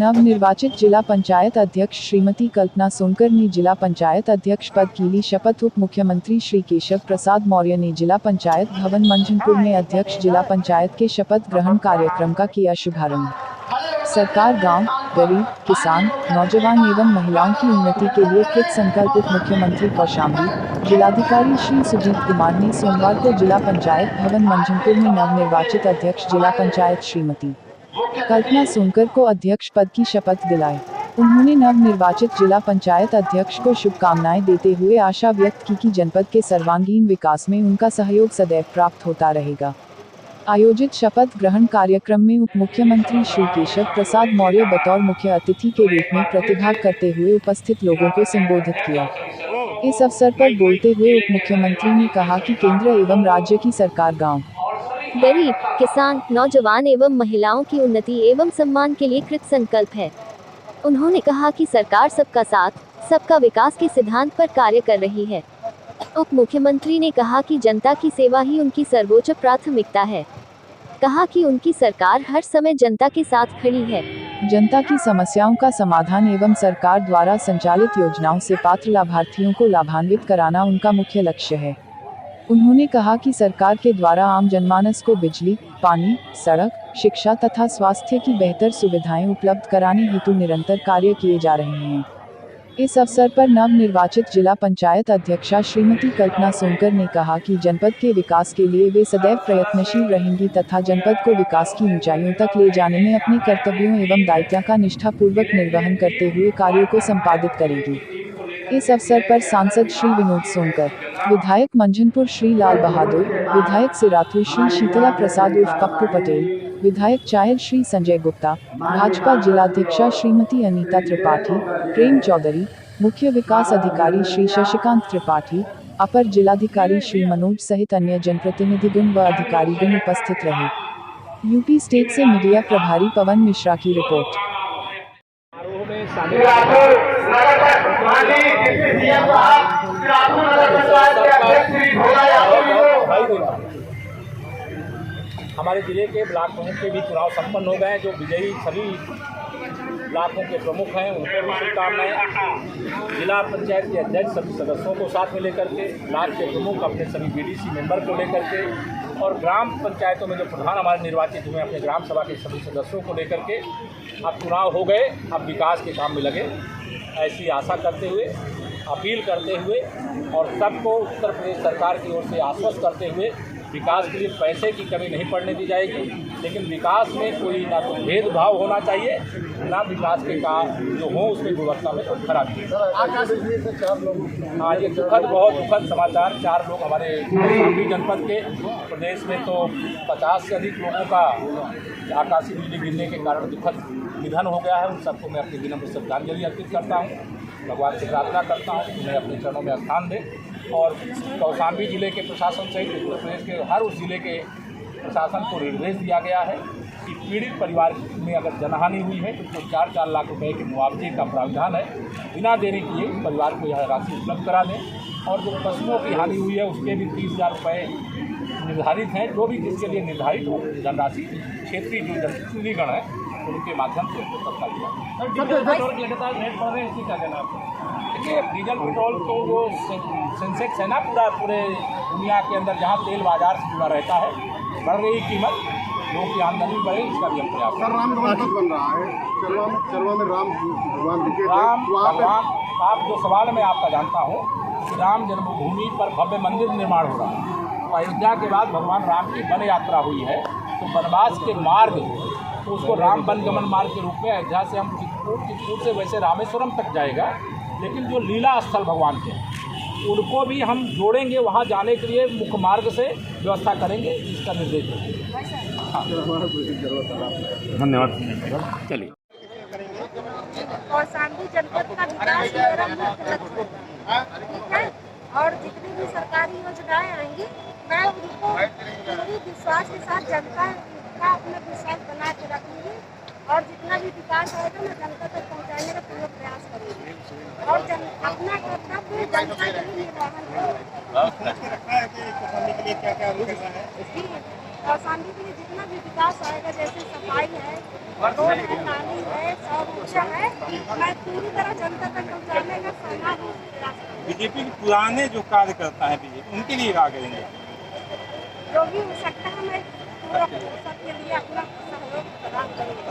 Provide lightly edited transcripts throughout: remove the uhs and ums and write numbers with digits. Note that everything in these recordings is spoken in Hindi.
नवनिर्वाचित जिला पंचायत अध्यक्ष श्रीमती कल्पना सोनकर ने जिला पंचायत अध्यक्ष पद की ली शपथ। उप मुख्यमंत्री श्री केशव प्रसाद मौर्य ने जिला पंचायत भवन मंझनपुर में अध्यक्ष जिला पंचायत के शपथ ग्रहण कार्यक्रम का किया शुभारंभ। सरकार गांव, गरीब, किसान, नौजवान एवं महिलाओं की उन्नति के लिए कृत संकल्प। उप मुख्यमंत्री कौशाम्बी जिलाधिकारी श्री सुजीत कुमार ने सोमवार को जिला पंचायत भवन मंझनपुर में नवनिर्वाचित अध्यक्ष जिला पंचायत श्रीमती कल्पना सोनकर को अध्यक्ष पद की शपथ दिलाई। उन्होंने नवनिर्वाचित जिला पंचायत अध्यक्ष को शुभकामनाएं देते हुए आशा व्यक्त की कि जनपद के सर्वांगीण विकास में उनका सहयोग सदैव प्राप्त होता रहेगा। आयोजित शपथ ग्रहण कार्यक्रम में उप मुख्यमंत्री श्री केशव प्रसाद मौर्य बतौर मुख्य अतिथि के रूप में प्रतिभाग करते हुए उपस्थित लोगों को संबोधित किया। इस अवसर पर बोलते हुए उप मुख्यमंत्री ने कहा कि केंद्र एवं राज्य की सरकार गाँव, गरीब, किसान, नौजवान एवं महिलाओं की उन्नति एवं सम्मान के लिए कृत संकल्प है। उन्होंने कहा कि सरकार सबका साथ, सबका विकास के सिद्धांत पर कार्य कर रही है। उप मुख्यमंत्री ने कहा कि जनता की सेवा ही उनकी सर्वोच्च प्राथमिकता है। कहा कि उनकी सरकार हर समय जनता के साथ खड़ी है। जनता की समस्याओं का समाधान एवं सरकार द्वारा संचालित योजनाओं से पात्र लाभार्थियों को लाभान्वित कराना उनका मुख्य लक्ष्य है। उन्होंने कहा कि सरकार के द्वारा आम जनमानस को बिजली, पानी, सड़क, शिक्षा तथा स्वास्थ्य की बेहतर सुविधाएं उपलब्ध कराने हेतु निरंतर कार्य किए जा रहे हैं। इस अवसर पर नवनिर्वाचित जिला पंचायत अध्यक्षा श्रीमती कल्पना सोनकर ने कहा कि जनपद के विकास के लिए वे सदैव प्रयत्नशील रहेंगी तथा जनपद को विकास की ऊंचाइयों तक ले जाने में अपने कर्तव्यों एवं दायित्वों का निष्ठापूर्वक निर्वहन करते हुए कार्यों को संपादित करेगी। इस अवसर पर सांसद श्री विनोद सोनकर, विधायक मंझनपुर श्री लाल बहादुर, विधायक सिराथू श्री शीतला प्रसाद उर्फ पप्पू पटेल, विधायक चायल श्री संजय गुप्ता, भाजपा जिलाध्यक्षा श्रीमती अनीता त्रिपाठी, प्रेम चौधरी, मुख्य विकास अधिकारी श्री शशिकांत त्रिपाठी, अपर जिलाधिकारी श्री मनोज सहित अन्य जनप्रतिनिधिगण व अधिकारीगण उपस्थित रहे। यूपी स्टेट से मीडिया प्रभारी पवन मिश्रा की रिपोर्ट। हमारे जिले के ब्लॉक प्रमुख के भी चुनाव संपन्न हो गए। जो विजयी सभी ब्लॉकों के प्रमुख हैं उनको भी शुभकामनाएं। जिला पंचायत के अध्यक्ष सभी सदस्यों को साथ में लेकर के, ब्लॉक के प्रमुख अपने सभी बीडीसी मेंबर को लेकर के और ग्राम पंचायतों में जो प्रधान हमारे निर्वाचित हुए अपने ग्राम सभा के सभी सदस्यों को लेकर के अब चुनाव हो गए, अब विकास के काम में लगे, ऐसी आशा करते हुए, अपील करते हुए और सबको उत्तर प्रदेश सरकार की ओर से आश्वस्त करते हुए विकास के लिए पैसे की कमी नहीं पड़ने दी जाएगी। लेकिन विकास में कोई ना कोई भेदभाव होना चाहिए, ना विकास के काम जो हो उसकी गुणवत्ता में कोई खराबी। हाँ, ये बहुत दुखद समाचार। 4 लोग हमारे कौशाम्बी जनपद के, प्रदेश में तो 50 से अधिक लोगों का आकाशीय बिजली गिरने के कारण दुखद निधन हो गया है। उन सबको मैं अपनी विनम्र श्रद्धांजलि अर्पित करता हूँ। भगवान से प्रार्थना करता हूँ कि उन्हें अपने चरणों में स्थान दे और कौशाम्बी जिले के प्रशासन सहित उत्तर प्रदेश के हर उस जिले के प्रशासन को निर्देश दिया गया है कि पीड़ित परिवार में अगर जनहानि हुई है तो 4-4 लाख रुपए के मुआवजे का प्रावधान है। बिना देरी किए परिवार को यह राशि उपलब्ध करा दें और जो पशुओं की हानि हुई है उसके भी 30,000 रुपये निर्धारित हैं। जो भी जिसके लिए निर्धारित हो धनराशि क्षेत्रीय जो जनप्रतिनिधिगण है उनके माध्यम से तत्काल लगातार रेट बढ़ रहे हैं, इसकी क्या कहना है? देखिए, डीजल पेट्रोल तो वो सेंसेक्स है ना पूरे दुनिया के अंदर जहाँ तेल बाजार से जुड़ा रहता है, बढ़ रही कीमत, लोगों की आमदनी बढ़े, इसका भी प्रयास। सर, राम बन रहा है चलवा में राम भगवान आप जो सवाल मैं आपका जानता हूँ, राम जन्मभूमि पर भव्य मंदिर निर्माण हो रहा है। अयोध्या के बाद भगवान राम की वन यात्रा हुई है तो वनवास के मार्ग तो उसको राम वनगमन मार्ग के रूप में अयोध्या से हम चित्रकूट से वैसे रामेश्वरम तक जाएगा, लेकिन जो लीला स्थल भगवान के उनको भी हम जोड़ेंगे, वहाँ जाने के लिए मुख्य मार्ग से व्यवस्था करेंगे, इसका निर्देश देंगे। हाँ, धन्यवाद। चलिए, कौशाम्बी जनपद का विकास मेरा मुख्य लक्ष्य है, ठीक है। और जितनी भी सरकारी योजनाएं आएंगी मैं उनको पूरी विश्वास के साथ जनता का अपना विश्वास बना के रखूंगी और जितना भी विकास आएगा मैं जनता तक पहुंचाने का पूरा प्रयास करूंगी और अपना कर्तव्य जनता के लिए निर्वहन करूंगी। कौशाम्बी के लिए क्या क्या करना है? जी, कौशाम्बी के लिए जितना भी विकास आएगा, जैसे सफाई है, रोड है, नाली है, सौर ऊर्जा है, मैं पूरी तरह जनता तक पहुँचाने का सहयोग प्रयास करूँगी। बीजेपी के पुराने जो कार्यकर्ता हैं बीजेपी, उनके लिए क्या करेंगे? जो भी हो सकता है, मैं पूरा सबके लिए अपना सहयोग प्रदान करूँगी।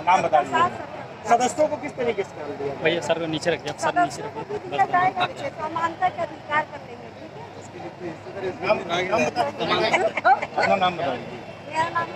नाम बता दीजिए। साथ सबका सदस्यों को किस तरीके से कर दिया? भैया सर को नीचे रखिए, सर नीचे सदस्यों को रखिए। भी दिया जाएगा, समानता के अधिकार कर लेंगे, ठीक है? नाम बता दीजिए। अपना नाम बता दीजिए। मेरा नाम